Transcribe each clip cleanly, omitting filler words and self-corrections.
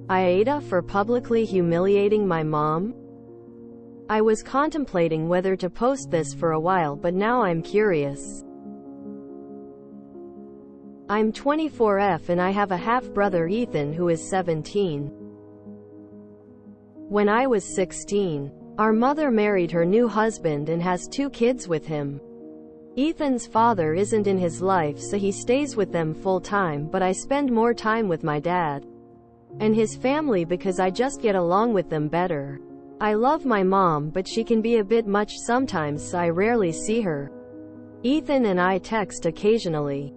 AITA for publicly humiliating my mom? I was contemplating whether to post this for a while, but now I'm curious. I'm 24F and I have a half-brother Ethan who is 17. When I was 16, our mother married her new husband and has 2 kids with him. Ethan's father isn't in his life, so he stays with them full-time, but I spend more time with my dad and his family because I just get along with them better. I love my mom, but she can be a bit much sometimes, so I rarely see her. Ethan and I text occasionally.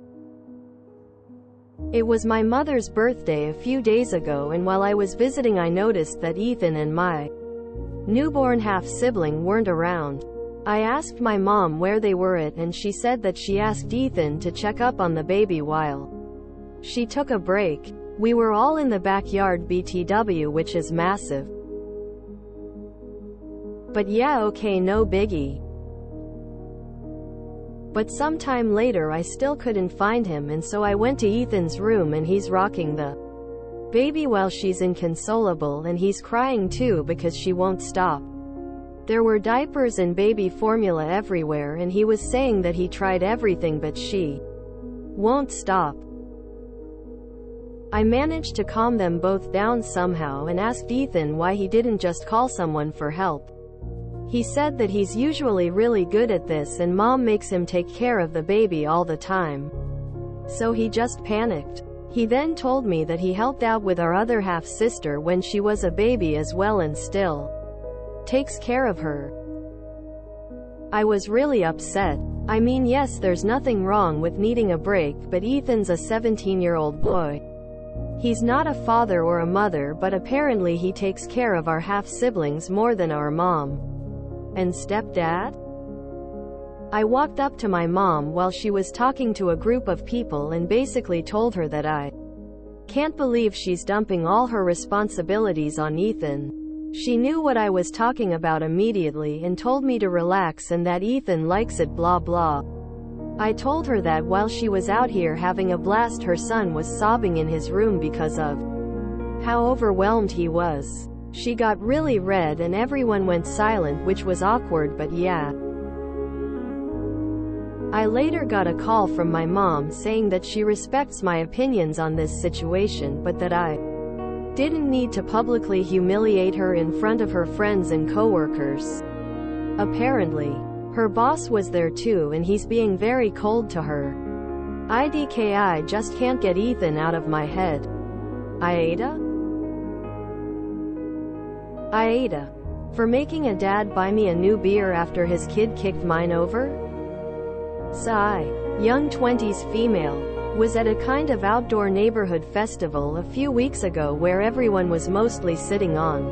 It was my mother's birthday a few days ago, and while I was visiting I noticed that Ethan and my newborn half-sibling weren't around. I asked my mom where they were at, and she said that she asked Ethan to check up on the baby while she took a break. We were all in the backyard BTW, which is massive. But yeah, okay, no biggie. But sometime later I still couldn't find him, and so I went to Ethan's room and he's rocking the baby while she's inconsolable, and he's crying too because she won't stop. There were diapers and baby formula everywhere, and he was saying that he tried everything but she won't stop. I managed to calm them both down somehow and asked Ethan why he didn't just call someone for help. He said that he's usually really good at this and mom makes him take care of the baby all the time. So he just panicked. He then told me that he helped out with our other half-sister when she was a baby as well and still takes care of her. I was really upset. I mean, yes, there's nothing wrong with needing a break, but Ethan's a 17-year-old boy. He's not a father or a mother, but apparently he takes care of our half-siblings more than our mom and stepdad? I walked up to my mom while she was talking to a group of people and basically told her that I can't believe she's dumping all her responsibilities on Ethan. She knew what I was talking about immediately and told me to relax and that Ethan likes it, blah blah. I told her that while she was out here having a blast, her son was sobbing in his room because of how overwhelmed he was. She got really red and everyone went silent, which was awkward, but yeah. I later got a call from my mom saying that she respects my opinions on this situation, but that I didn't need to publicly humiliate her in front of her friends and coworkers. Apparently, her boss was there too and he's being very cold to her. I just can't get Ethan out of my head. AITA? AITA. For making a dad buy me a new beer after his kid kicked mine over? Sigh. Young 20s female. Was at a kind of outdoor neighborhood festival a few weeks ago where everyone was mostly sitting on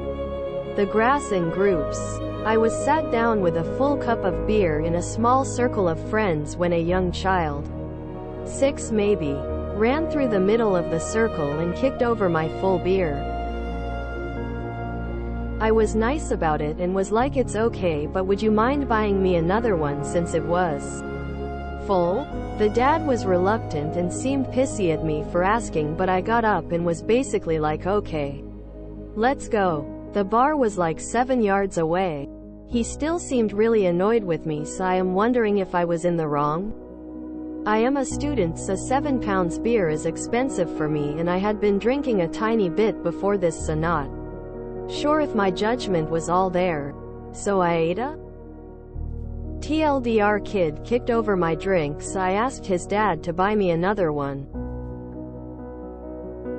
the grass in groups. I was sat down with a full cup of beer in a small circle of friends when a young child, 6 maybe, ran through the middle of the circle and kicked over my full beer. I was nice about it and was like, it's okay, but would you mind buying me another one since it was full? The dad was reluctant and seemed pissy at me for asking, but I got up and was basically like, okay, let's go. The bar was like 7 yards away. He still seemed really annoyed with me, so I am wondering if I was in the wrong. I am a student, so £7 beer is expensive for me, and I had been drinking a tiny bit before this, so not sure if my judgment was all there. So AITA? TLDR, kid kicked over my drink, so I asked his dad to buy me another one.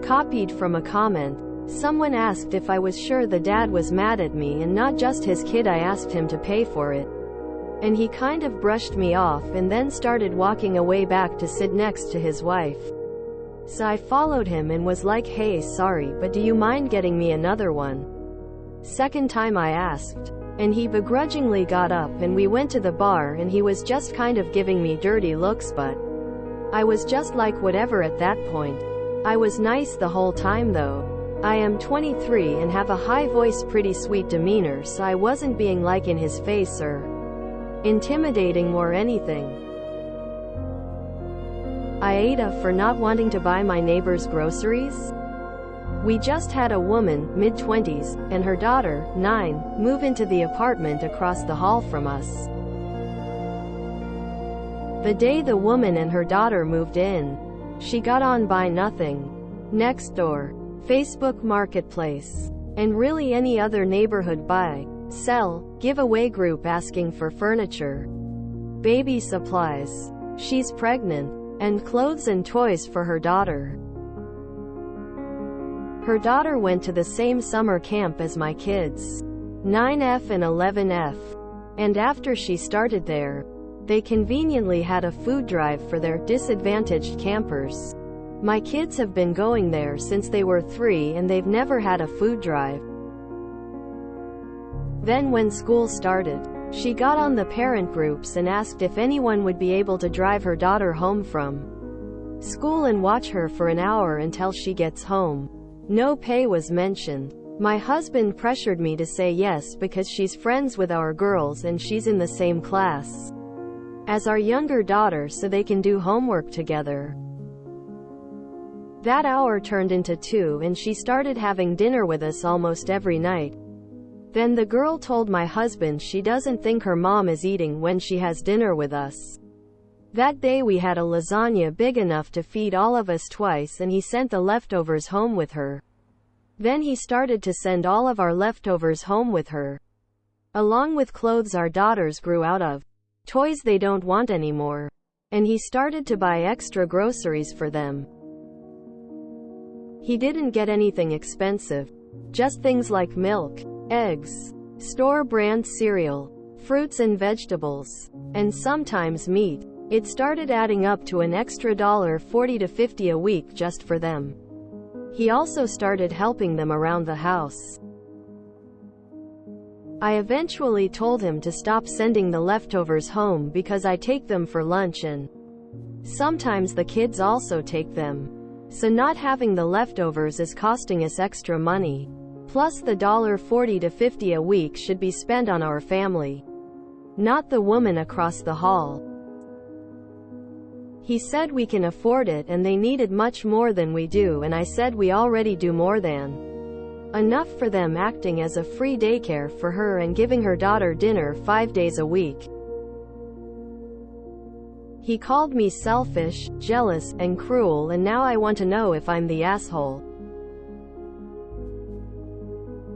Copied from a comment. Someone asked if I was sure the dad was mad at me and not just his kid. I asked him to pay for it, and he kind of brushed me off and then started walking away back to sit next to his wife. So I followed him and was like, hey, sorry, but do you mind getting me another one? Second time I asked, and he begrudgingly got up and we went to the bar, and he was just kind of giving me dirty looks, but I was just like whatever at that point. I was nice the whole time though. I am 23 and have a high voice, pretty sweet demeanor, so I wasn't being like in his face or intimidating or anything. AITA for not wanting to buy my neighbor's groceries? We just had a woman, mid-20s, and her daughter, 9, move into the apartment across the hall from us. The day the woman and her daughter moved in, she got on buy nothing. Nextdoor, Facebook Marketplace, and really any other neighborhood buy, sell, giveaway group asking for furniture, baby supplies, she's pregnant, and clothes and toys for her daughter. Her daughter went to the same summer camp as my kids, 9F and 11F. And after she started there, they conveniently had a food drive for their disadvantaged campers. My kids have been going there since they were 3 and they've never had a food drive. Then when school started, she got on the parent groups and asked if anyone would be able to drive her daughter home from school and watch her for an hour until she gets home. No pay was mentioned. My husband pressured me to say yes because she's friends with our girls and she's in the same class as our younger daughter so they can do homework together. That hour turned into 2 and she started having dinner with us almost every night. Then the girl told my husband she doesn't think her mom is eating when she has dinner with us. That day we had a lasagna big enough to feed all of us twice and he sent the leftovers home with her. Then he started to send all of our leftovers home with her, along with clothes our daughters grew out of, toys they don't want anymore, and he started to buy extra groceries for them. He didn't get anything expensive, just things like milk, eggs, store-brand cereal, fruits and vegetables, and sometimes meat. It started adding up to an extra $40 to $50 a week just for them. He also started helping them around the house. I eventually told him to stop sending the leftovers home because I take them for lunch and sometimes the kids also take them. So not having the leftovers is costing us extra money. Plus the $40 to $50 a week should be spent on our family, not the woman across the hall. He said we can afford it and they needed much more than we do, and I said we already do more than enough for them, acting as a free daycare for her and giving her daughter dinner 5 days a week. He called me selfish, jealous, and cruel, and now I want to know if I'm the asshole.